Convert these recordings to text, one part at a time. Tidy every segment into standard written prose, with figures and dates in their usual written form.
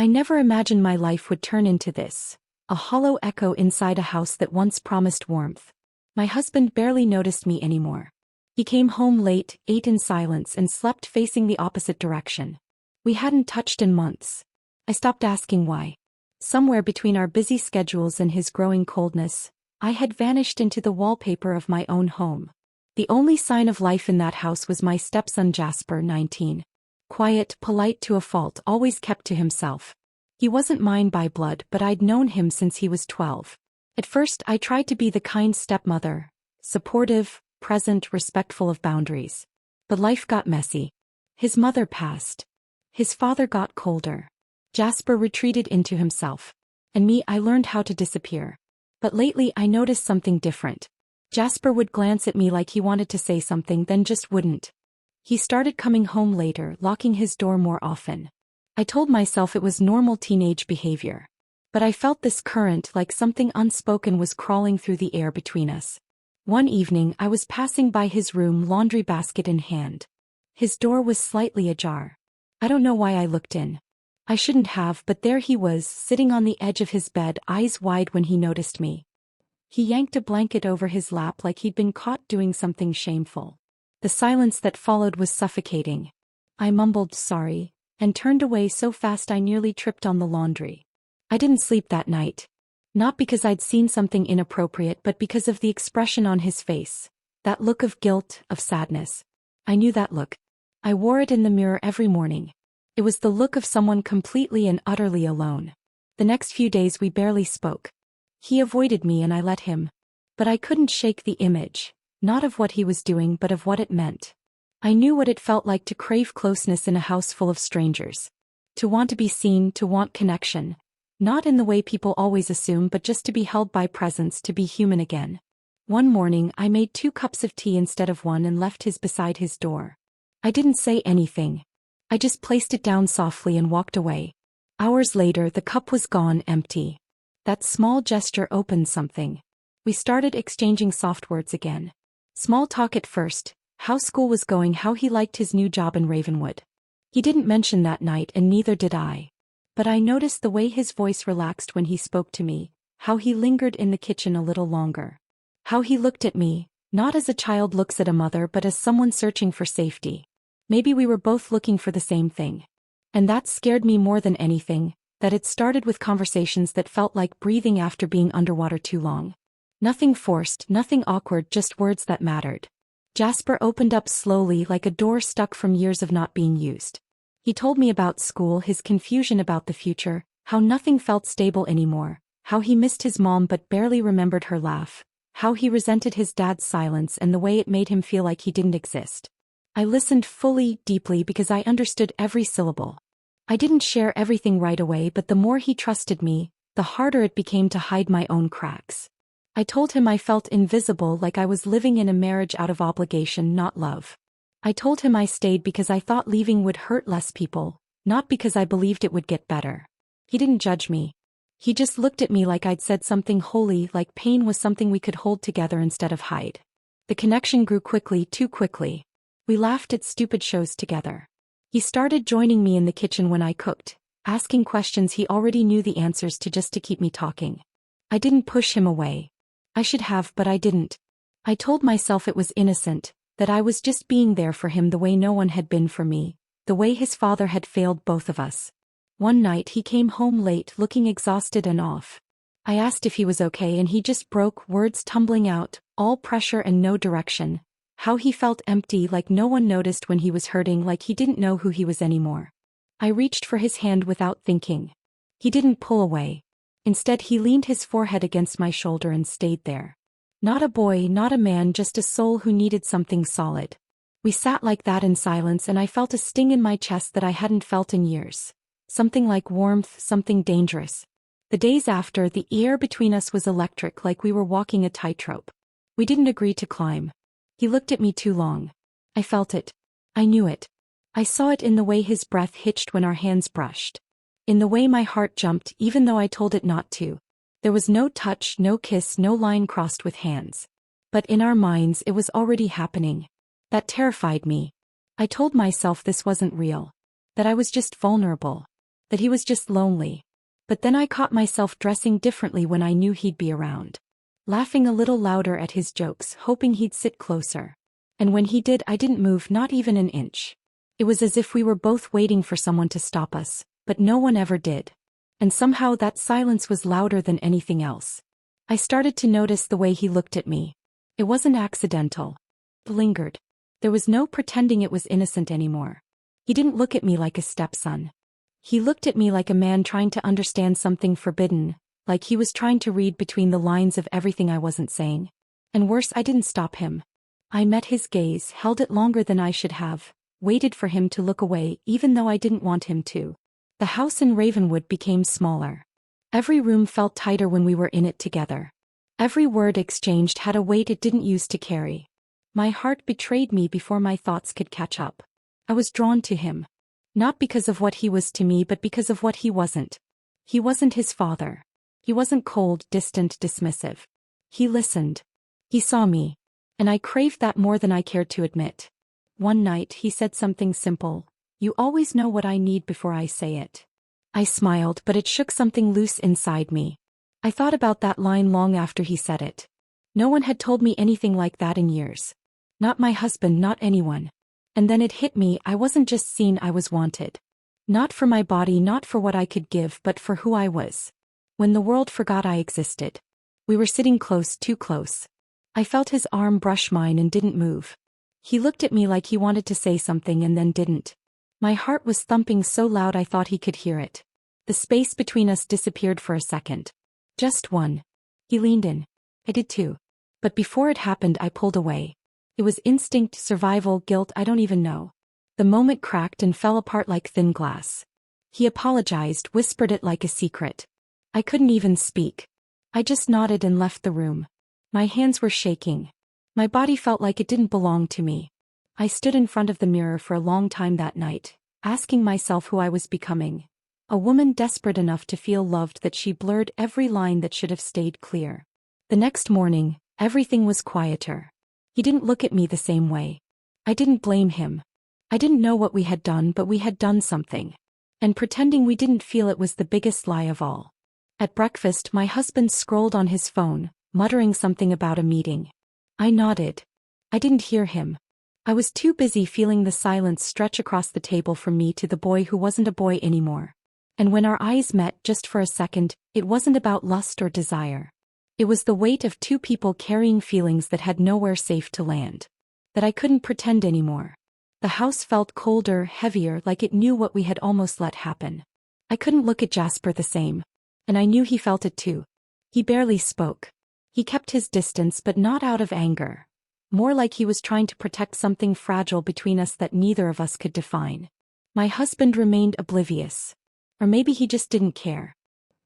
I never imagined my life would turn into this, a hollow echo inside a house that once promised warmth. My husband barely noticed me anymore. He came home late, ate in silence, and slept facing the opposite direction. We hadn't touched in months. I stopped asking why. Somewhere between our busy schedules and his growing coldness, I had vanished into the wallpaper of my own home. The only sign of life in that house was my stepson Jasper, 19. Quiet, polite to a fault, always kept to himself. He wasn't mine by blood, but I'd known him since he was 12. At first, I tried to be the kind stepmother, supportive, present, respectful of boundaries. But life got messy. His mother passed. His father got colder. Jasper retreated into himself. And me, I learned how to disappear. But lately I noticed something different. Jasper would glance at me like he wanted to say something, then just wouldn't. He started coming home later, locking his door more often. I told myself it was normal teenage behavior. But I felt this current, like something unspoken was crawling through the air between us. One evening I was passing by his room, laundry basket in hand. His door was slightly ajar. I don't know why I looked in. I shouldn't have, but there he was, sitting on the edge of his bed, eyes wide when he noticed me. He yanked a blanket over his lap like he'd been caught doing something shameful. The silence that followed was suffocating. I mumbled sorry, and turned away so fast I nearly tripped on the laundry. I didn't sleep that night. Not because I'd seen something inappropriate, but because of the expression on his face. That look of guilt, of sadness. I knew that look. I wore it in the mirror every morning. It was the look of someone completely and utterly alone. The next few days we barely spoke. He avoided me and I let him. But I couldn't shake the image, not of what he was doing but of what it meant. I knew what it felt like to crave closeness in a house full of strangers. To want to be seen, to want connection. Not in the way people always assume, but just to be held by presence, to be human again. One morning I made 2 cups of tea instead of 1 and left his beside his door. I didn't say anything. I just placed it down softly and walked away. Hours later the cup was gone, empty. That small gesture opened something. We started exchanging soft words again. Small talk at first, how school was going, how he liked his new job in Ravenwood. He didn't mention that night and neither did I. But I noticed the way his voice relaxed when he spoke to me, how he lingered in the kitchen a little longer. How he looked at me, not as a child looks at a mother but as someone searching for safety. Maybe we were both looking for the same thing. And that scared me more than anything, that it started with conversations that felt like breathing after being underwater too long. Nothing forced, nothing awkward, just words that mattered. Jasper opened up slowly like a door stuck from years of not being used. He told me about school, his confusion about the future, how nothing felt stable anymore, how he missed his mom but barely remembered her laugh, how he resented his dad's silence and the way it made him feel like he didn't exist. I listened fully, deeply, because I understood every syllable. I didn't share everything right away, but the more he trusted me, the harder it became to hide my own cracks. I told him I felt invisible, like I was living in a marriage out of obligation, not love. I told him I stayed because I thought leaving would hurt less people, not because I believed it would get better. He didn't judge me. He just looked at me like I'd said something holy, like pain was something we could hold together instead of hide. The connection grew quickly, too quickly. We laughed at stupid shows together. He started joining me in the kitchen when I cooked, asking questions he already knew the answers to just to keep me talking. I didn't push him away. I should have, but I didn't. I told myself it was innocent, that I was just being there for him the way no one had been for me, the way his father had failed both of us. One night he came home late, looking exhausted and off. I asked if he was okay and he just broke, words tumbling out, all pressure and no direction. How he felt empty, like no one noticed when he was hurting, like he didn't know who he was anymore. I reached for his hand without thinking. He didn't pull away. Instead he leaned his forehead against my shoulder and stayed there. Not a boy, not a man, just a soul who needed something solid. We sat like that in silence and I felt a sting in my chest that I hadn't felt in years. Something like warmth, something dangerous. The days after, the air between us was electric, like we were walking a tightrope. We didn't agree to climb. He looked at me too long. I felt it. I knew it. I saw it in the way his breath hitched when our hands brushed. In the way my heart jumped even though I told it not to. There was no touch, no kiss, no line crossed with hands. But in our minds it was already happening. That terrified me. I told myself this wasn't real. That I was just vulnerable. that he was just lonely. But then I caught myself dressing differently when I knew he'd be around. Laughing a little louder at his jokes, hoping he'd sit closer. And when he did, I didn't move, not even an inch. It was as if we were both waiting for someone to stop us, but no one ever did. And somehow that silence was louder than anything else. I started to notice the way he looked at me. It wasn't accidental. It lingered. There was no pretending it was innocent anymore. He didn't look at me like a stepson. He looked at me like a man trying to understand something forbidden, like he was trying to read between the lines of everything I wasn't saying. And worse, I didn't stop him. I met his gaze, held it longer than I should have, waited for him to look away even though I didn't want him to. The house in Ravenwood became smaller. Every room felt tighter when we were in it together. Every word exchanged had a weight it didn't used to carry. My heart betrayed me before my thoughts could catch up. I was drawn to him. Not because of what he was to me, but because of what he wasn't. He wasn't his father. He wasn't cold, distant, dismissive. He listened. He saw me. And I craved that more than I cared to admit. One night he said something simple. "You always know what I need before I say it." I smiled, but it shook something loose inside me. I thought about that line long after he said it. No one had told me anything like that in years. Not my husband, not anyone. And then it hit me, I wasn't just seen, I was wanted. Not for my body, not for what I could give, but for who I was. When the world forgot I existed. We were sitting close, too close. I felt his arm brush mine and didn't move. He looked at me like he wanted to say something and then didn't. My heart was thumping so loud I thought he could hear it. The space between us disappeared for a second. Just one. He leaned in. I did too. But before it happened, I pulled away. It was instinct, survival, guilt, I don't even know. The moment cracked and fell apart like thin glass. He apologized, whispered it like a secret. I couldn't even speak. I just nodded and left the room. My hands were shaking. My body felt like it didn't belong to me. I stood in front of the mirror for a long time that night, asking myself who I was becoming. A woman desperate enough to feel loved that she blurred every line that should have stayed clear. The next morning, everything was quieter. He didn't look at me the same way. I didn't blame him. I didn't know what we had done, but we had done something. And pretending we didn't feel it was the biggest lie of all. At breakfast, my husband scrolled on his phone, muttering something about a meeting. I nodded. I didn't hear him. I was too busy feeling the silence stretch across the table from me to the boy who wasn't a boy anymore. And when our eyes met just for a second, it wasn't about lust or desire. It was the weight of two people carrying feelings that had nowhere safe to land. That I couldn't pretend anymore. The house felt colder, heavier, like it knew what we had almost let happen. I couldn't look at Jasper the same. And I knew he felt it too. He barely spoke. He kept his distance, but not out of anger. More like he was trying to protect something fragile between us that neither of us could define. My husband remained oblivious. Or maybe he just didn't care.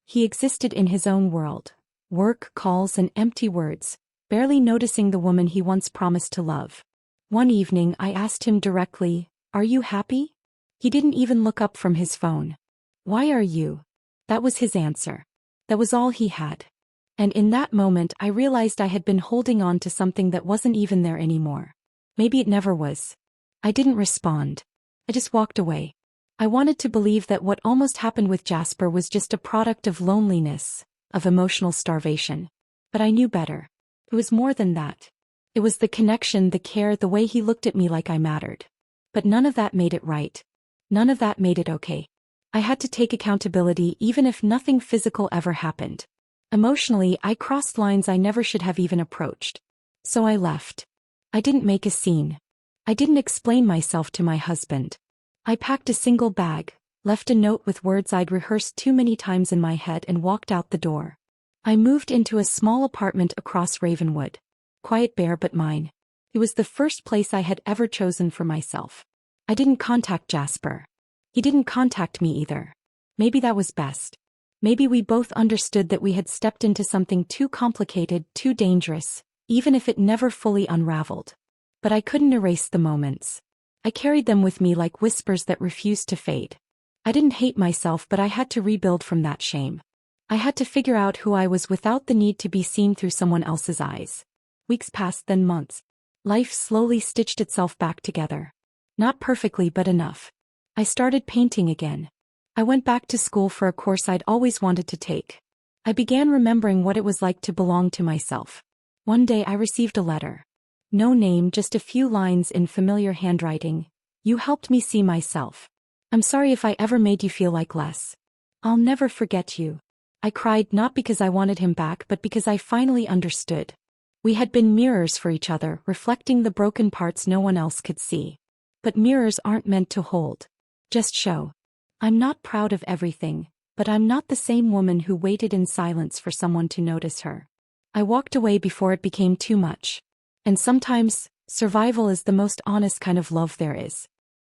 He existed in his own world. Work, calls, and empty words, barely noticing the woman he once promised to love. One evening I asked him directly, "Are you happy?" He didn't even look up from his phone. "Why are you?" That was his answer. That was all he had. And in that moment I realized I had been holding on to something that wasn't even there anymore. Maybe it never was. I didn't respond. I just walked away. I wanted to believe that what almost happened with Jasper was just a product of loneliness, of emotional starvation. But I knew better. It was more than that. It was the connection, the care, the way he looked at me like I mattered. But none of that made it right. None of that made it okay. I had to take accountability even if nothing physical ever happened. Emotionally, I crossed lines I never should have even approached. So I left. I didn't make a scene. I didn't explain myself to my husband. I packed a single bag, left a note with words I'd rehearsed too many times in my head and walked out the door. I moved into a small apartment across Ravenwood. Quiet, bare, but mine. It was the first place I had ever chosen for myself. I didn't contact Jasper. He didn't contact me either. Maybe that was best. Maybe we both understood that we had stepped into something too complicated, too dangerous, even if it never fully unraveled. But I couldn't erase the moments. I carried them with me like whispers that refused to fade. I didn't hate myself, but I had to rebuild from that shame. I had to figure out who I was without the need to be seen through someone else's eyes. Weeks passed, then months. Life slowly stitched itself back together. Not perfectly, but enough. I started painting again. I went back to school for a course I'd always wanted to take. I began remembering what it was like to belong to myself. One day I received a letter. No name, just a few lines in familiar handwriting. You helped me see myself. I'm sorry if I ever made you feel like less. I'll never forget you. I cried not because I wanted him back but because I finally understood. We had been mirrors for each other, reflecting the broken parts no one else could see. But mirrors aren't meant to hold. Just show. I'm not proud of everything, but I'm not the same woman who waited in silence for someone to notice her. I walked away before it became too much. And sometimes, survival is the most honest kind of love there is.